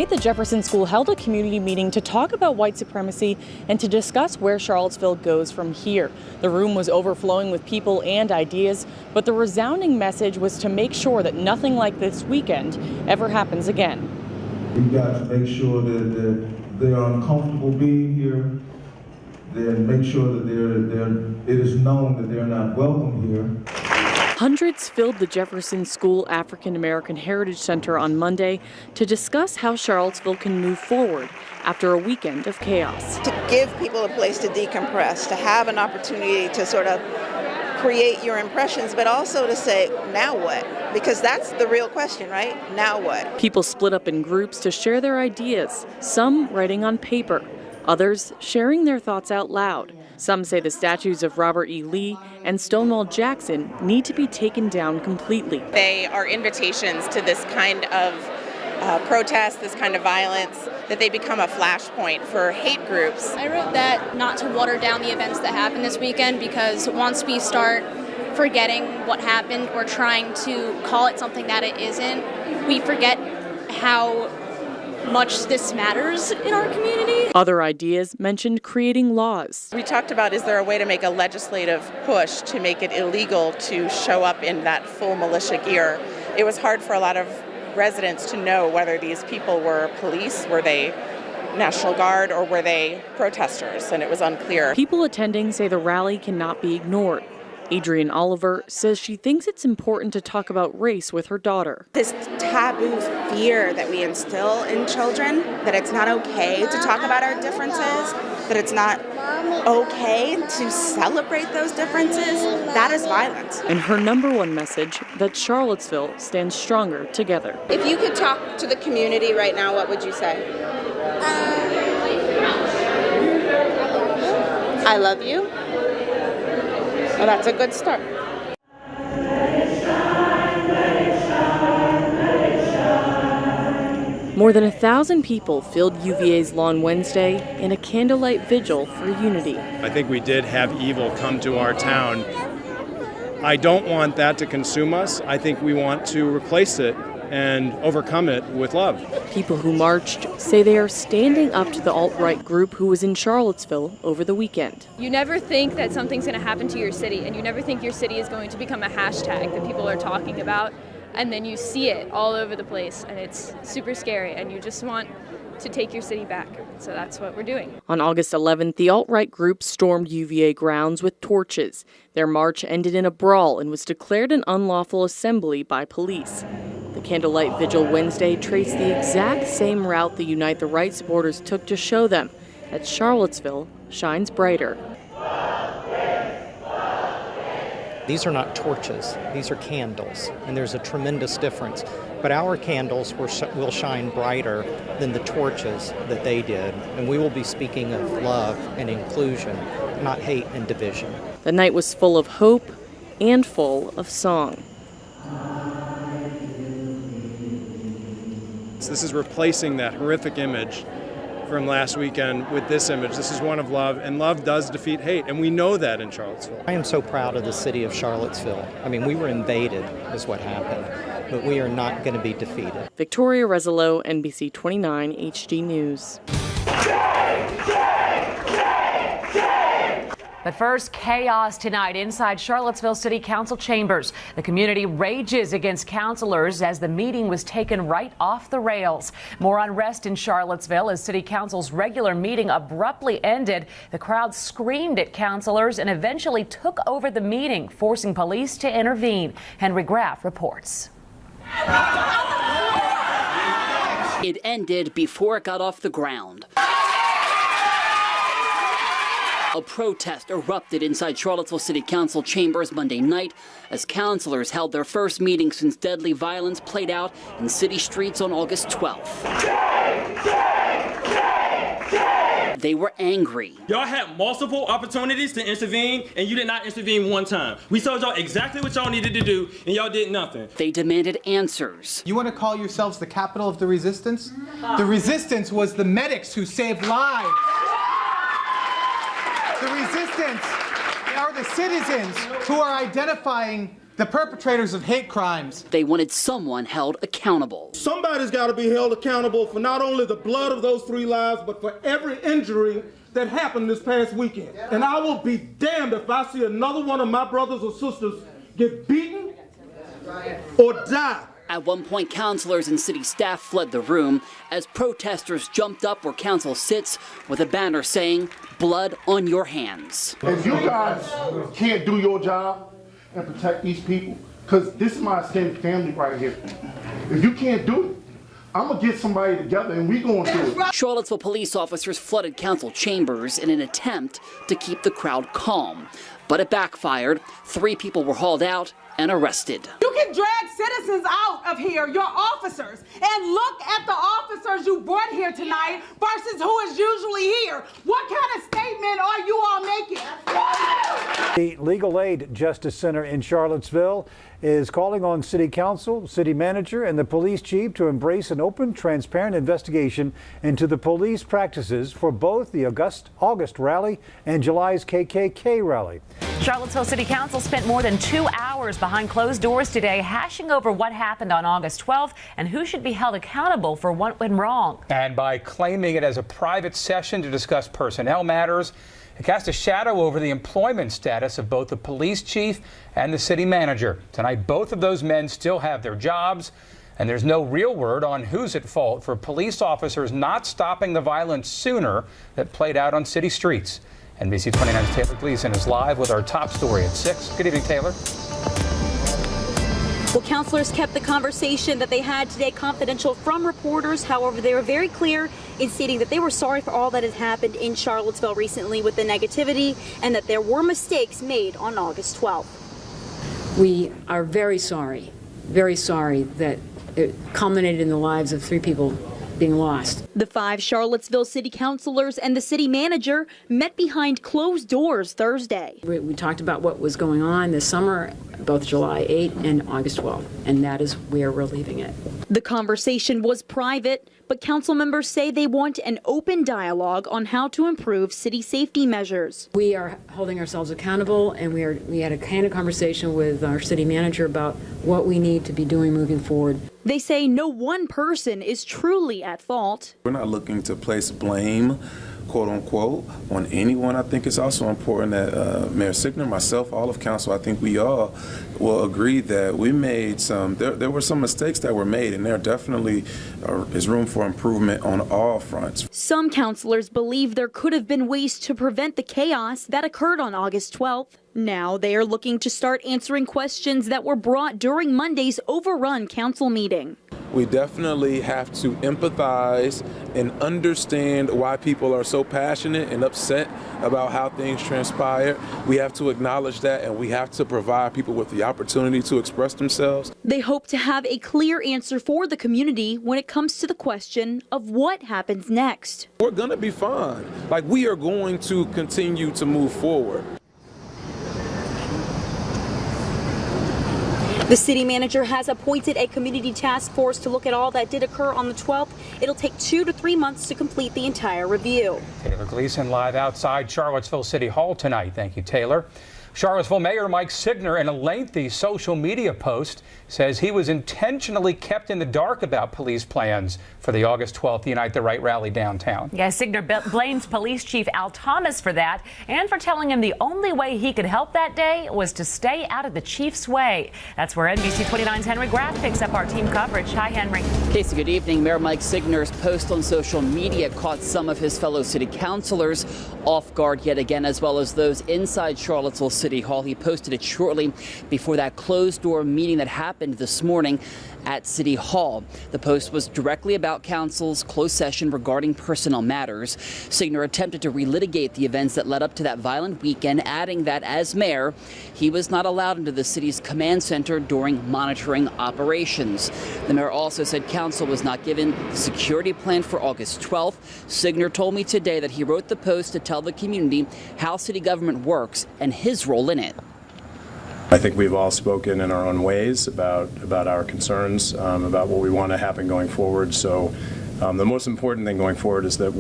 The Jefferson School held a community meeting to talk about white supremacy and to discuss where Charlottesville goes from here. The room was overflowing with people and ideas, but the resounding message was to make sure that nothing like this weekend ever happens again. We've got to make sure that they're uncomfortable being here, then make sure that it is known that they're not welcome here. Hundreds filled the Jefferson School African American Heritage Center on Monday to discuss how Charlottesville can move forward after a weekend of chaos. To give people a place to decompress, to have an opportunity to sort of create your impressions, but also to say, now what? Because that's the real question, right? Now what? People split up in groups to share their ideas, some writing on paper, others sharing their thoughts out loud. Some say the statues of Robert E. Lee and Stonewall Jackson need to be taken down completely. They are invitations to this kind of protest, this kind of violence, that they become a flashpoint for hate groups. I wrote that not to water down the events that happened this weekend, because once we start forgetting what happened or trying to call it something that it isn't, we forget how much this matters in our community. Other ideas mentioned creating laws. We talked about, is there a way to make a legislative push to make it illegal to show up in that full militia gear? It was hard for a lot of residents to know whether these people were police, were they National Guard, or were they protesters, and it was unclear. People attending say the rally cannot be ignored. Adrienne Oliver says she thinks it's important to talk about race with her daughter. This taboo fear that we instill in children, that it's not okay to talk about our differences, that it's not okay to celebrate those differences, that is violence. And her number one message, that Charlottesville stands stronger together. If you could talk to the community right now, what would you say? I love you. Well, that's a good start. More than 1,000 people filled UVA's lawn Wednesday in a candlelight vigil for unity. I think we did have evil come to our town. I don't want that to consume us. I think we want to replace it and overcome it with love. People who marched say they are standing up to the alt-right group who was in Charlottesville over the weekend. You never think that something's going to happen to your city, and you never think your city is going to become a hashtag that people are talking about, and then you see it all over the place, and it's super scary, and you just want to take your city back. So that's what we're doing. On August 11th, the alt-right group stormed UVA grounds with torches. Their march ended in a brawl and was declared an unlawful assembly by police. The candlelight vigil Wednesday traced the exact same route the Unite the Right supporters took to show them that Charlottesville shines brighter. These are not torches, these are candles, and there's a tremendous difference. But our candles will shine brighter than the torches that they did, and we will be speaking of love and inclusion, not hate and division. The night was full of hope and full of song. This is replacing that horrific image from last weekend with this image. This is one of love, and love does defeat hate, and we know that in Charlottesville. I am so proud of the city of Charlottesville. I mean, we were invaded is what happened, but we are not going to be defeated. Victoria Rezzolo, NBC 29 HD News. But first, chaos tonight inside Charlottesville City Council chambers. The community rages against councilors as the meeting was taken right off the rails. More unrest in Charlottesville as City Council's regular meeting abruptly ended. The crowd screamed at councilors and eventually took over the meeting, forcing police to intervene. Henry Graff reports. It ended before it got off the ground. A protest erupted inside Charlottesville City Council chambers Monday night as councilors held their first meeting since deadly violence played out in city streets on August 12th. They were angry. Y'all had multiple opportunities to intervene, and you did not intervene one time. We told y'all exactly what y'all needed to do, and y'all did nothing. They demanded answers. You want to call yourselves the capital of the resistance? The resistance was the medics who saved lives. The resistance are the citizens who are identifying the perpetrators of hate crimes. They wanted someone held accountable. Somebody's got to be held accountable for not only the blood of those 3 lives, but for every injury that happened this past weekend. And I will be damned if I see another one of my brothers or sisters get beaten or die. At one point, councilors and city staff fled the room as protesters jumped up where council sits with a banner saying, "Blood on your hands." If you guys can't do your job and protect these people, because this is my extended family right here. If you can't do it, I'm going to get somebody together and we going to do it. Charlottesville police officers flooded council chambers in an attempt to keep the crowd calm. But it backfired. 3 people were hauled out and arrested. You can drag citizens out of here, your officers, and look at the officers you brought here tonight versus who is usually here. What kind of statement are you all making? The Legal Aid Justice Center in Charlottesville is calling on City Council, City Manager, and the Police Chief to embrace an open, transparent investigation into the police practices for both the August rally and July's KKK rally. Charlottesville City Council spent more than 2 hours behind closed doors today hashing over what happened on August 12th and who should be held accountable for what went wrong. And by claiming it as a private session to discuss personnel matters, it cast a shadow over the employment status of both the police chief and the city manager. Tonight, both of those men still have their jobs, and there's no real word on who's at fault for police officers not stopping the violence sooner that played out on city streets. NBC 29's Taylor Gleason is live with our top story at 6. Good evening, Taylor. Well, counselors kept the conversation that they had today confidential from reporters. However, they were very clear in stating that they were sorry for all that has happened in Charlottesville recently with the negativity and that there were mistakes made on August 12th. We are very sorry that it culminated in the lives of 3 people being lost. The 5 Charlottesville city councilors and the city manager met behind closed doors Thursday. We talked about what was going on this summer, both July 8 and August 12, and that is where we're leaving it. The conversation was private, but council members say they want an open dialogue on how to improve city safety measures. We are holding ourselves accountable, and we had a kind of conversation with our city manager about what we need to be doing moving forward. They say no one person is truly at fault. We're not looking to place blame, quote unquote, on anyone. I think it's also important that Mayor Signer, myself, all of council, I think we all will agree that we made there were some mistakes that were made, and there definitely is room for improvement on all fronts. Some councilors believe there could have been ways to prevent the chaos that occurred on August 12th. Now they are looking to start answering questions that were brought during Monday's overrun council meeting. We definitely have to empathize and understand why people are so passionate and upset about how things transpire. We have to acknowledge that, and we have to provide people with the opportunity to express themselves. They hope to have a clear answer for the community when it comes to the question of what happens next. We're going to be fine. Like, we are going to continue to move forward. The city manager has appointed a community task force to look at all that did occur on the 12th. It'll take 2 to 3 months to complete the entire review. Taylor Gleason live outside Charlottesville City Hall tonight. Thank you, Taylor. Charlottesville Mayor Mike Signer, in a lengthy social media post, says he was intentionally kept in the dark about police plans for the August 12th Unite the Right rally downtown. Yeah, Signer blames Police Chief Al Thomas for that and for telling him the only way he could help that day was to stay out of the chief's way. That's where NBC 29's Henry Graff picks up our team coverage. Hi, Henry. Casey, good evening. Mayor Mike Signer's post on social media caught some of his fellow city councilors off guard yet again, as well as those inside Charlottesville City Hall. He posted it shortly before that closed-door meeting that happened this morning at City Hall. The post was directly about council's closed session regarding personnel matters. Signer attempted to relitigate the events that led up to that violent weekend, adding that as mayor, he was not allowed into the city's command center during monitoring operations. The mayor also said council was not given the security plan for August 12th. Signer told me today that he wrote the post to tell the community how city government works and his role in it. I think we've all spoken in our own ways about our concerns, about what we want to happen going forward. So the most important thing going forward is that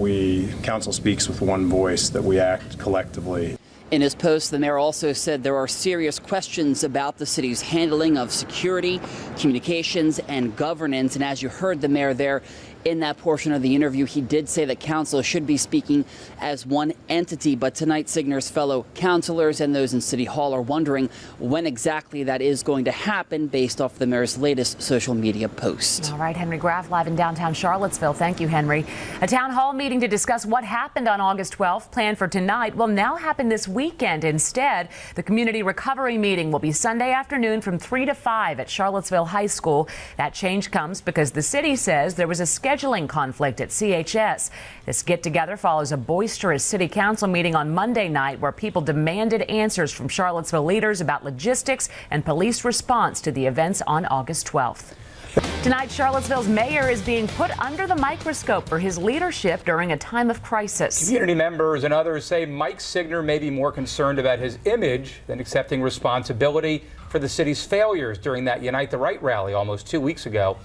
council speaks with one voice, that we act collectively. In his post, the mayor also said there are serious questions about the city's handling of security, communications, and governance. And as you heard the mayor there in that portion of the interview, he did say that council should be speaking as one entity. But tonight, Signer's fellow councilors and those in City Hall are wondering when exactly that is going to happen based off the mayor's latest social media post. All right, Henry Graff live in downtown Charlottesville. Thank you, Henry. A town hall meeting to discuss what happened on August 12th, planned for tonight, will now happen this weekend. Instead, the community recovery meeting will be Sunday afternoon from 3 to 5 at Charlottesville High School. That change comes because the city says there was a scheduling conflict at CHS. This get-together follows a boisterous city council meeting on Monday night where people demanded answers from Charlottesville leaders about logistics and police response to the events on August 12th. Tonight, Charlottesville's mayor is being put under the microscope for his leadership during a time of crisis. Community members and others say Mike Signer may be more concerned about his image than accepting responsibility for the city's failures during that Unite the Right rally almost 2 weeks ago.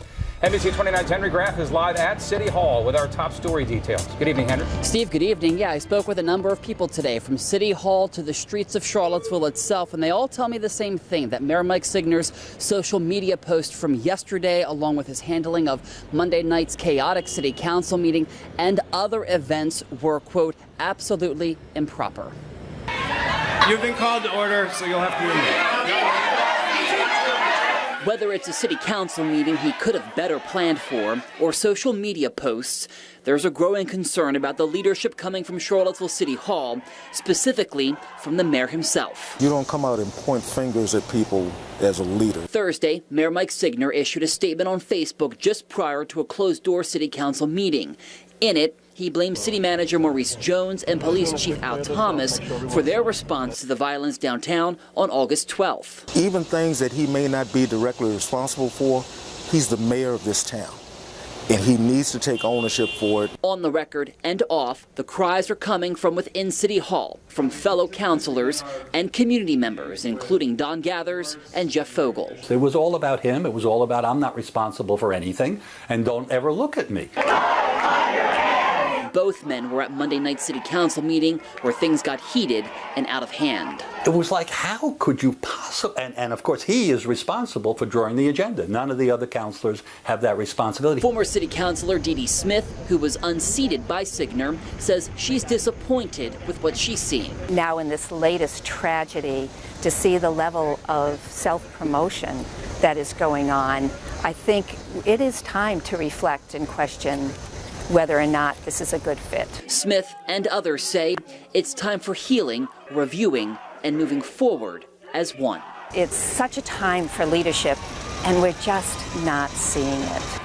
NBC 29's Henry Graff is live at City Hall with our top story details. Good evening, Henry. Steve, good evening. Yeah, I spoke with a number of people today, from City Hall to the streets of Charlottesville itself, and they all tell me the same thing, that Mayor Mike Signer's social media post from yesterday, along with his handling of Monday night's chaotic city council meeting and other events, were, quote, absolutely improper. You've been called to order, so you'll have to hear me. Whether it's a city council meeting he could have better planned for or social media posts, there's a growing concern about the leadership coming from Charlottesville City Hall, specifically from the mayor himself. You don't come out and point fingers at people as a leader. Thursday, Mayor Mike Signer issued a statement on Facebook just prior to a closed-door city council meeting. In it, he blamed City Manager Maurice Jones and Police Chief Al Thomas for their response to the violence downtown on August 12th. Even things that he may not be directly responsible for, he's the mayor of this town, and he needs to take ownership for it. On the record and off, the cries are coming from within City Hall, from fellow councilors and community members, including Don Gathers and Jeff Fogel. It was all about him. It was all about, I'm not responsible for anything, and don't ever look at me. Both men were at Monday night's city council meeting where things got heated and out of hand. It was like, how could you possibly, and of course he is responsible for drawing the agenda. None of the other councilors have that responsibility. Former city councilor Dee Dee Smith, who was unseated by Signer, says she's disappointed with what she's seeing. Now in this latest tragedy, to see the level of self-promotion that is going on, I think it is time to reflect and question whether or not this is a good fit. Smith and others say it's time for healing, reviewing, and moving forward as one. It's such a time for leadership, and we're just not seeing it.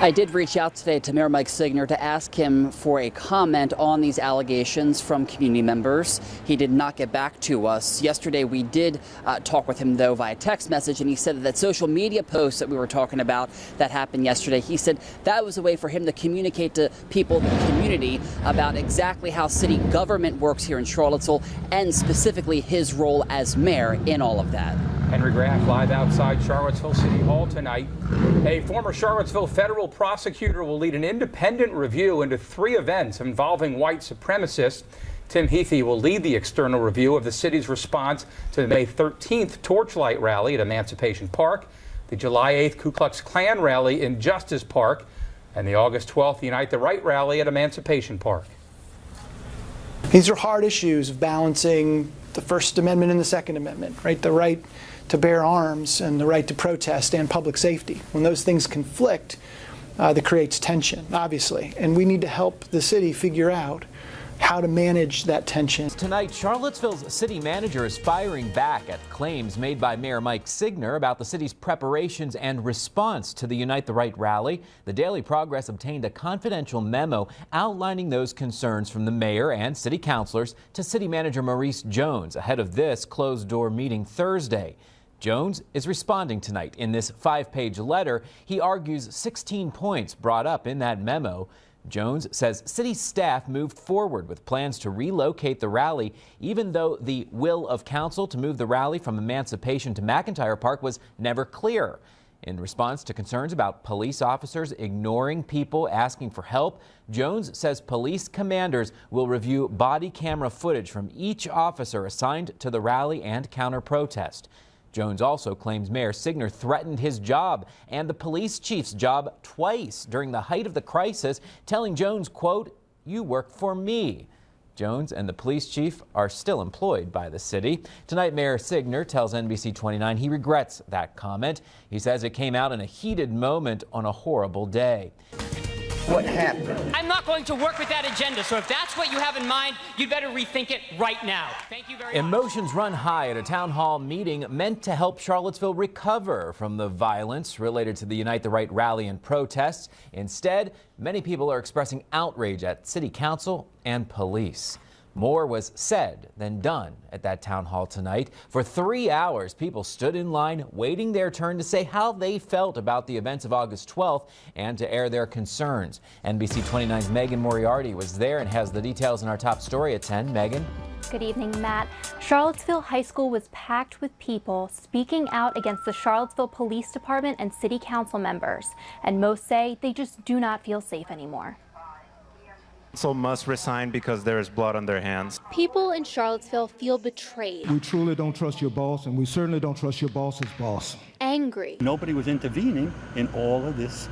I did reach out today to Mayor Mike Signer to ask him for a comment on these allegations from community members. He did not get back to us. Yesterday we did talk with him, though, via text message, and he said that social media post that we were talking about that happened yesterday, he said that was a way for him to communicate to people in the community about exactly how city government works here in Charlottesville and specifically his role as mayor in all of that. Henry Graff live outside Charlottesville City Hall tonight. A former Charlottesville federal prosecutor will lead an independent review into 3 events involving white supremacists. Tim Heathy will lead the external review of the city's response to the May 13th Torchlight Rally at Emancipation Park, the July 8th Ku Klux Klan rally in Justice Park, and the August 12th Unite the Right rally at Emancipation Park. These are hard issues of balancing the First Amendment and the Second Amendment, right? The right to bear arms and the right to protest and public safety. When those things conflict, that creates tension, obviously. And we need to help the city figure out how to manage that tension. Tonight, Charlottesville's city manager is firing back at claims made by Mayor Mike Signer about the city's preparations and response to the Unite the Right rally. The Daily Progress obtained a confidential memo outlining those concerns from the mayor and city councilors to city manager Maurice Jones ahead of this closed-door meeting Thursday. Jones is responding tonight. In this 5-page letter, he argues 16 points brought up in that memo. Jones says city staff moved forward with plans to relocate the rally, even though the will of council to move the rally from Emancipation to McIntyre Park was never clear. In response to concerns about police officers ignoring people asking for help, Jones says police commanders will review body camera footage from each officer assigned to the rally and counter-protest. Jones also claims Mayor Signer threatened his job and the police chief's job twice during the height of the crisis, telling Jones, quote, "You work for me." Jones and the police chief are still employed by the city. Tonight, Mayor Signer tells NBC 29 he regrets that comment. He says it came out in a heated moment on a horrible day. What happened? I'm not going to work with that agenda, so if that's what you have in mind, you'd better rethink it right now. Thank you very much. Emotions run high at a town hall meeting meant to help Charlottesville recover from the violence related to the Unite the Right rally and protests. Instead, many people are expressing outrage at city council and police. More was said than done at that town hall tonight. For 3 hours, people stood in line waiting their turn to say how they felt about the events of August 12th and to air their concerns. NBC 29's Megan Moriarty was there and has the details in our top story at 10. Megan? Good evening, Matt. Charlottesville High School was packed with people speaking out against the Charlottesville Police Department and City Council members. And most say they just do not feel safe anymore. Council must resign because there is blood on their hands. People in Charlottesville feel betrayed. We truly don't trust your boss, and we certainly don't trust your boss's boss. Angry. Nobody was intervening in all of this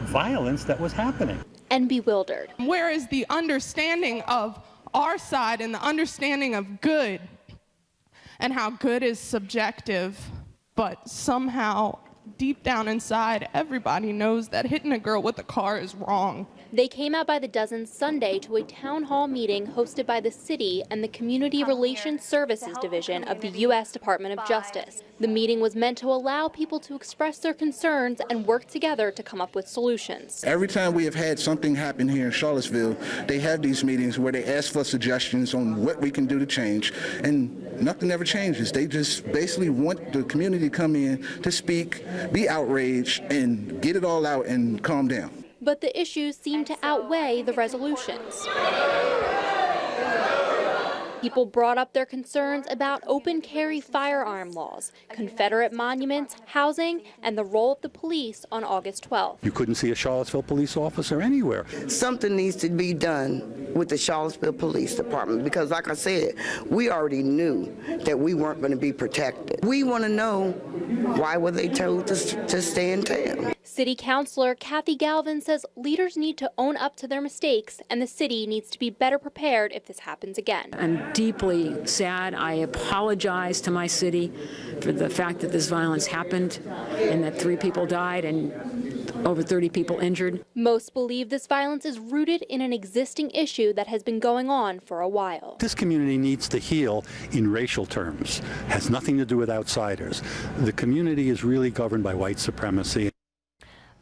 violence that was happening. And bewildered. Where is the understanding of our side and the understanding of good and how good is subjective, but somehow deep down inside, everybody knows that hitting a girl with a car is wrong. They came out by the dozens Sunday to a town hall meeting hosted by the city and the Community Relations Services Division of the U.S. Department of Justice. The meeting was meant to allow people to express their concerns and work together to come up with solutions. Every time we have had something happen here in Charlottesville, they have these meetings where they ask for suggestions on what we can do to change, and nothing ever changes. They just basically want the community to come in to speak, be outraged, and get it all out and calm down. But the issues seem to outweigh the resolutions. People brought up their concerns about open carry firearm laws, Confederate monuments, housing, and the role of the police on August 12th. You couldn't see a Charlottesville police officer anywhere. Something needs to be done with the Charlottesville Police Department because, like I said, we already knew that we weren't going to be protected. We want to know why were they told to stay in town. City Councilor Kathy Galvin says leaders need to own up to their mistakes and the city needs to be better prepared if this happens again. I'm deeply sad. I apologize to my city for the fact that this violence happened and that 3 people died and over 30 people injured. Most believe this violence is rooted in an existing issue that has been going on for a while. This community needs to heal in racial terms. It has nothing to do with outsiders. The community is really governed by white supremacy.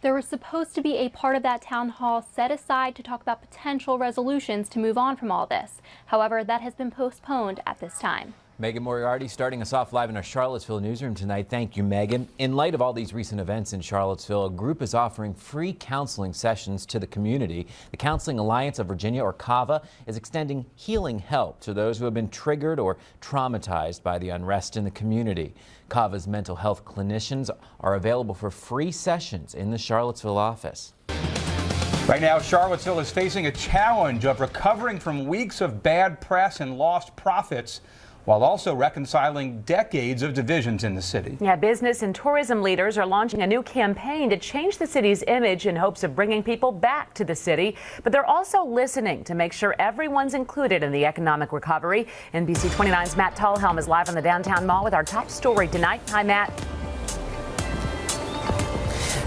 There was supposed to be a part of that town hall set aside to talk about potential resolutions to move on from all this. However, that has been postponed at this time. Megan Moriarty starting us off live in our Charlottesville newsroom tonight. Thank you, Megan. In light of all these recent events in Charlottesville, a group is offering free counseling sessions to the community. The Counseling Alliance of Virginia, or CAVA, is extending healing help to those who have been triggered or traumatized by the unrest in the community. CAVA's mental health clinicians are available for free sessions in the Charlottesville office. Right now, Charlottesville is facing a challenge of recovering from weeks of bad press and lost profits, while also reconciling decades of divisions in the city. Yeah, business and tourism leaders are launching a new campaign to change the city's image in hopes of bringing people back to the city. But they're also listening to make sure everyone's included in the economic recovery. NBC 29's Matt Tallhelm is live on the downtown mall with our top story tonight. Hi, Matt.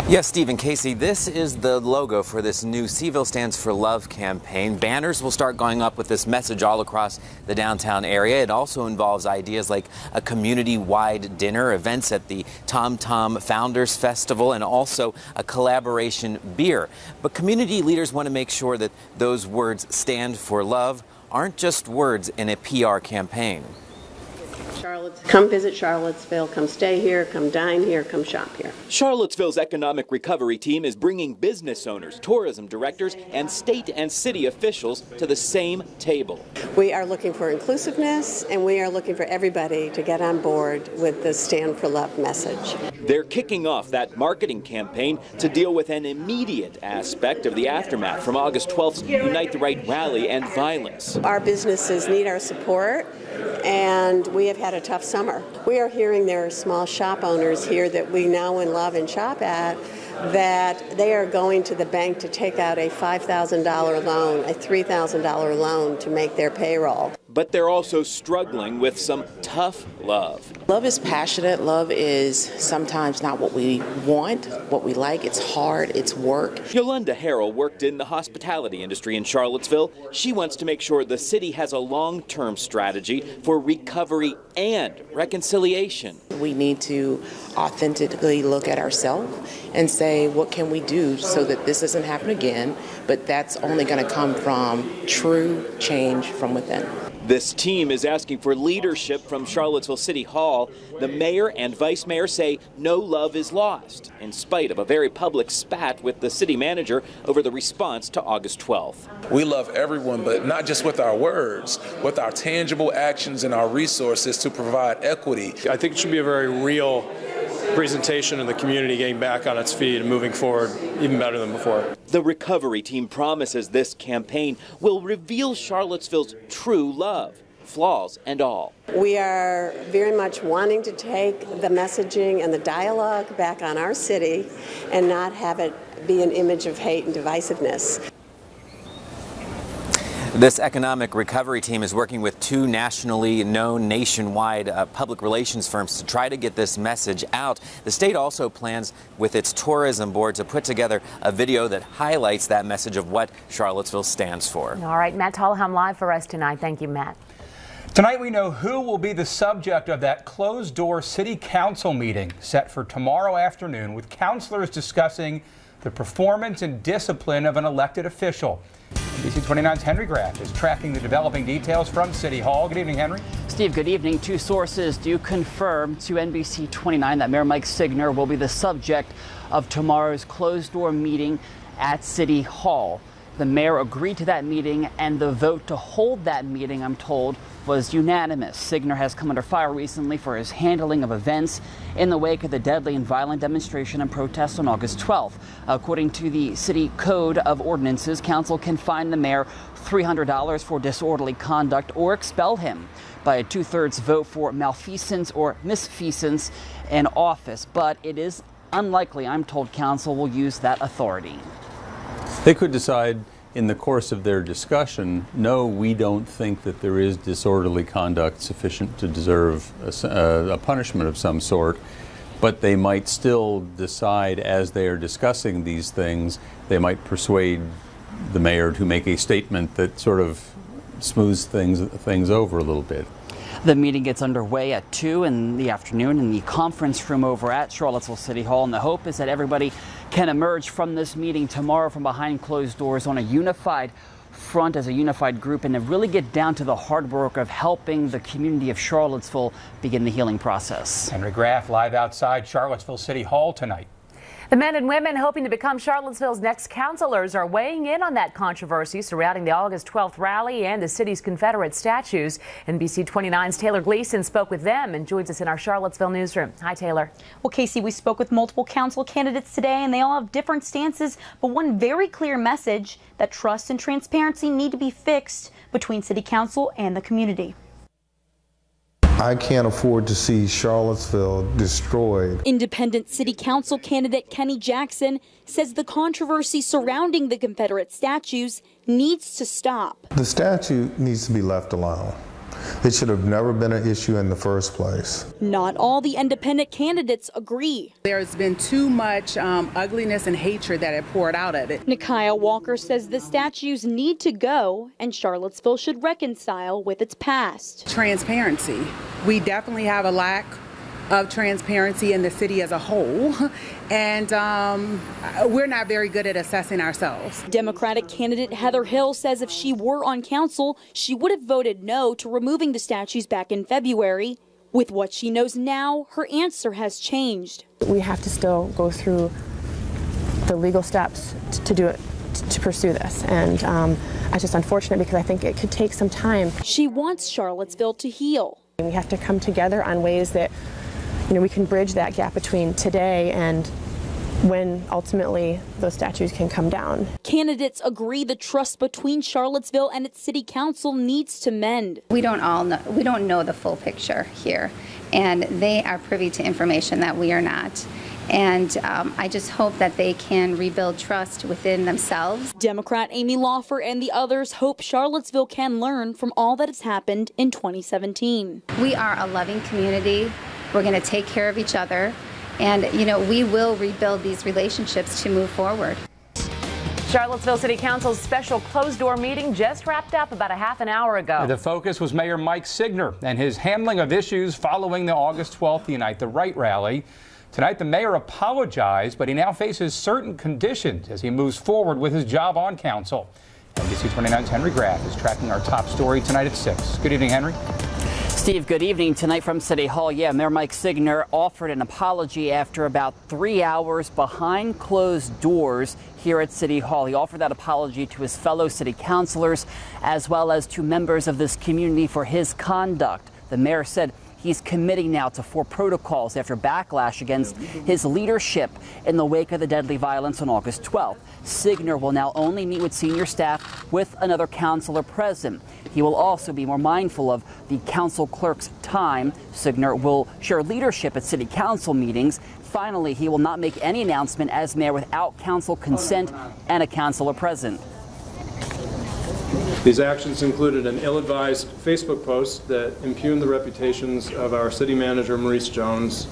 Yes, Stephen Casey, this is the logo for this new Seville Stands for Love campaign. Banners will start going up with this message all across the downtown area. It also involves ideas like a community-wide dinner, events at the Tom Tom Founders Festival, and also a collaboration beer. But community leaders want to make sure that those words stand for love aren't just words in a PR campaign. Come visit Charlottesville, come stay here, come dine here, come shop here. Charlottesville's economic recovery team is bringing business owners, tourism directors, and state and city officials to the same table. We are looking for inclusiveness, and we are looking for everybody to get on board with the Stand for Love message. They're kicking off that marketing campaign to deal with an immediate aspect of the aftermath from August 12th's Unite the Right rally and violence. Our businesses need our support, and we have had a tough summer. We are hearing there are small shop owners here that we know and love and shop at, that they are going to the bank to take out a $5,000 loan, a $3,000 loan to make their payroll. But they're also struggling with some tough love. Love is passionate. Love is sometimes not what we want, what we like. It's hard. It's work. Yolanda Harrell worked in the hospitality industry in Charlottesville. She wants to make sure the city has a long-term strategy for recovery and reconciliation. We need to authentically look at ourselves and say, what can we do so that this doesn't happen again? But that's only going to come from true change from within. This team is asking for leadership from Charlottesville City Hall. The mayor and vice mayor say no love is lost, in spite of a very public spat with the city manager over the response to August 12th. We love everyone, but not just with our words, with our tangible actions and our resources to provide equity. I think it should be a very real presentation of the community getting back on its feet and moving forward even better than before. The recovery team promises this campaign will reveal Charlottesville's true love, flaws and all. We are very much wanting to take the messaging and the dialogue back on our city and not have it be an image of hate and divisiveness. This economic recovery team is working with two nationally known nationwide public relations firms to try to get this message out. The state also plans with its tourism board to put together a video that highlights that message of what Charlottesville stands for. All right, Matt Tallham live for us tonight. Thank you, Matt. Tonight we know who will be the subject of that closed-door city council meeting set for tomorrow afternoon, with councilors discussing the performance and discipline of an elected official. NBC 29's Henry Graff is tracking the developing details from City Hall. Good evening, Henry. Steve, good evening. Two sources do confirm to NBC 29 that Mayor Mike Signer will be the subject of tomorrow's closed-door meeting at City Hall. The mayor agreed to that meeting, and the vote to hold that meeting, I'm told, was unanimous. Signer has come under fire recently for his handling of events in the wake of the deadly and violent demonstration and protest on August 12th. According to the city code of ordinances, council can fine the mayor $300 for disorderly conduct or expel him by a 2/3 vote for malfeasance or misfeasance in office. But it is unlikely, I'm told, council will use that authority. They could decide in the course of their discussion, no, we don't think that there is disorderly conduct sufficient to deserve a punishment of some sort, but they might still decide as they are discussing these things, they might persuade the mayor to make a statement that sort of smooths things over a little bit. The meeting gets underway at 2 in the afternoon in the conference room over at Charlottesville City Hall, and the hope is that everybody can emerge from this meeting tomorrow from behind closed doors on a unified front as a unified group, and to really get down to the hard work of helping the community of Charlottesville begin the healing process. Henry Graff live outside Charlottesville City Hall tonight. The men and women hoping to become Charlottesville's next councilors are weighing in on that controversy surrounding the August 12th rally and the city's Confederate statues. NBC 29's Taylor Gleason spoke with them and joins us in our Charlottesville newsroom. Hi, Taylor. Well, Casey, we spoke with multiple council candidates today, and they all have different stances, but one very clear message: that trust and transparency need to be fixed between city council and the community. I can't afford to see Charlottesville destroyed. Independent city council candidate Kenny Jackson says the controversy surrounding the Confederate statues needs to stop. The statue needs to be left alone. It should have never been an issue in the first place. Not all the independent candidates agree. There's been too much ugliness and hatred that have poured out of it. Nikia Walker says the statues need to go and Charlottesville should reconcile with its past. Transparency. We definitely have a lack of transparency in the city as a whole, and we're not very good at assessing ourselves. Democratic candidate Heather Hill says if she were on council, she would have voted no to removing the statues back in February, With what she knows now, her answer has changed. We have to still go through the legal steps to do it, to pursue this. And it's just unfortunate because I think it could take some time. She wants Charlottesville to heal. We have to come together on ways that, we can bridge that gap between today and when ultimately those statues can come down. Candidates agree the trust between Charlottesville and its city council needs to mend. We don't know the full picture here, and they are privy to information that we are not. And I just hope that they can rebuild trust within themselves. Democrat Amy Laufer and the others hope Charlottesville can learn from all that has happened in 2017. We are a loving community. We're going to take care of each other. And, we will rebuild these relationships to move forward. Charlottesville City Council's special closed-door meeting just wrapped up about a half an hour ago. The focus was Mayor Mike Signer and his handling of issues following the August 12th Unite the Right rally. Tonight, the mayor apologized, but he now faces certain conditions as he moves forward with his job on council. NBC 29's Henry Graff is tracking our top story tonight at 6. Good evening, Henry. Steve, good evening. Tonight from City Hall, Mayor Mike Signer offered an apology after about 3 hours behind closed doors here at City Hall. He offered that apology to his fellow city councilors as well as to members of this community for his conduct. The mayor said he's committing now to 4 protocols after backlash against his leadership in the wake of the deadly violence on August 12th. Signer will now only meet with senior staff with another councilor present. He will also be more mindful of the council clerk's time. Signer will share leadership at city council meetings. Finally, he will not make any announcement as mayor without council consent and a councilor present. These actions included an ill-advised Facebook post that impugned the reputations of our city manager, Maurice Jones,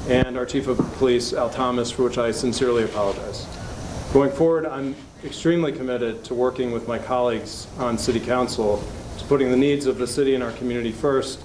and our chief of police, Al Thomas, for which I sincerely apologize. Going forward, I'm extremely committed to working with my colleagues on city council, to putting the needs of the city and our community first.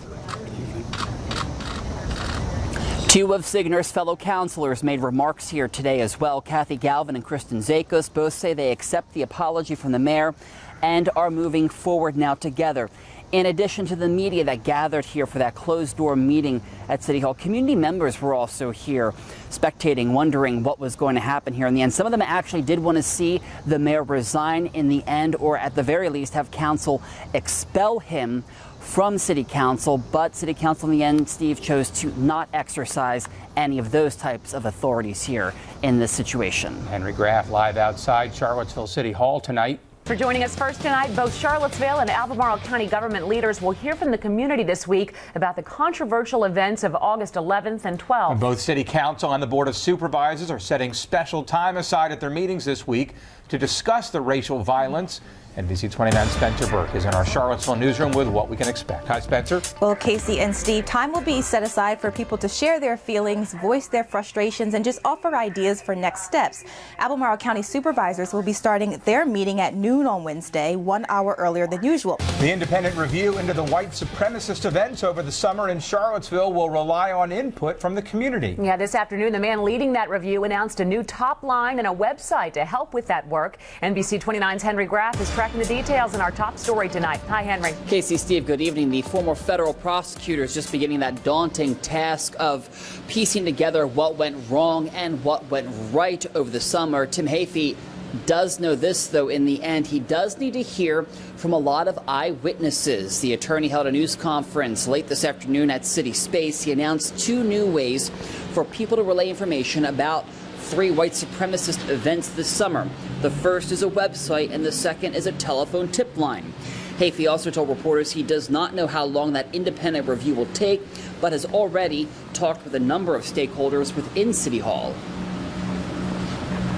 2 of Signer's fellow councilors made remarks here today as well. Kathy Galvin and Kristen Zakos both say they accept the apology from the mayor and are moving forward now together. In addition to the media that gathered here for that closed-door meeting at City Hall, community members were also here spectating, wondering what was going to happen here in the end. Some of them actually did want to see the mayor resign in the end, or at the very least have council expel him from City Council, but City Council in the end, Steve, chose to not exercise any of those types of authorities here in this situation. Henry Graff live outside Charlottesville City Hall tonight. For joining us first tonight, both Charlottesville and Albemarle County government leaders will hear from the community this week about the controversial events of August 11th and 12th. And both City Council and the Board of Supervisors are setting special time aside at their meetings this week to discuss the racial violence. NBC 29's Spencer Burke is in our Charlottesville newsroom with what we can expect. Hi, Spencer. Well, Casey and Steve, time will be set aside for people to share their feelings, voice their frustrations, and just offer ideas for next steps. Albemarle County supervisors will be starting their meeting at noon on Wednesday, 1 hour earlier than usual. The independent review into the white supremacist events over the summer in Charlottesville will rely on input from the community. Yeah, this afternoon, the man leading that review announced a new top line and a website to help with that work. NBC 29's Henry Graff is tracking the details in our top story tonight. Hi, Henry. Casey, Steve, good evening. The former federal prosecutor is just beginning that daunting task of piecing together what went wrong and what went right over the summer. Tim Hafey does know this, though, in the end, he does need to hear from a lot of eyewitnesses. The attorney held a news conference late this afternoon at City Space. He announced 2 new ways for people to relay information about 3 white supremacist events this summer. The first is a website and the second is a telephone tip line. Hafey also told reporters he does not know how long that independent review will take, but has already talked with a number of stakeholders within City Hall.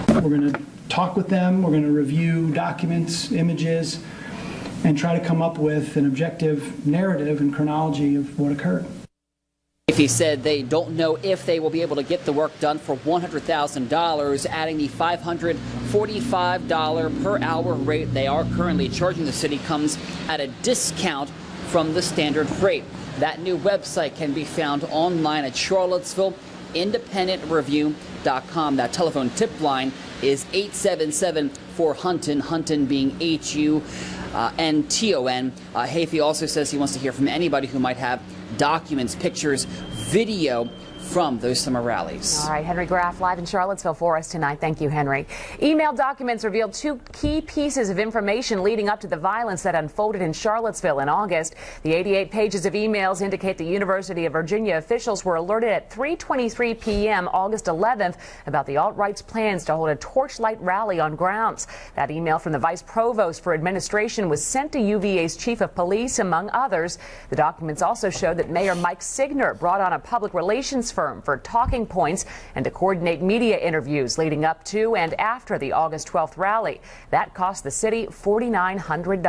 We're going to talk with them, we're going to review documents, images, and try to come up with an objective narrative and chronology of what occurred. He said they don't know if they will be able to get the work done for $100,000, adding the $545 per hour rate they are currently charging the city comes at a discount from the standard rate. That new website can be found online at CharlottesvilleIndependentReview.com. That telephone tip line is 877-4HUNTON, Hunton being HUNTON. Hafey also says he wants to hear from anybody who might have documents, pictures, video from those summer rallies. All right, Henry Graff live in Charlottesville for us tonight. Thank you, Henry. Email documents revealed 2 key pieces of information leading up to the violence that unfolded in Charlottesville in August. The 88 pages of emails indicate the University of Virginia officials were alerted at 3:23 p.m. August 11th about the alt-right's plans to hold a torchlight rally on grounds. That email from the Vice Provost for Administration was sent to UVA's Chief of Police, among others. The documents also show that Mayor Mike Signer brought on a public relations firm for talking points and to coordinate media interviews leading up to and after the August 12th rally. That cost the city $4,900.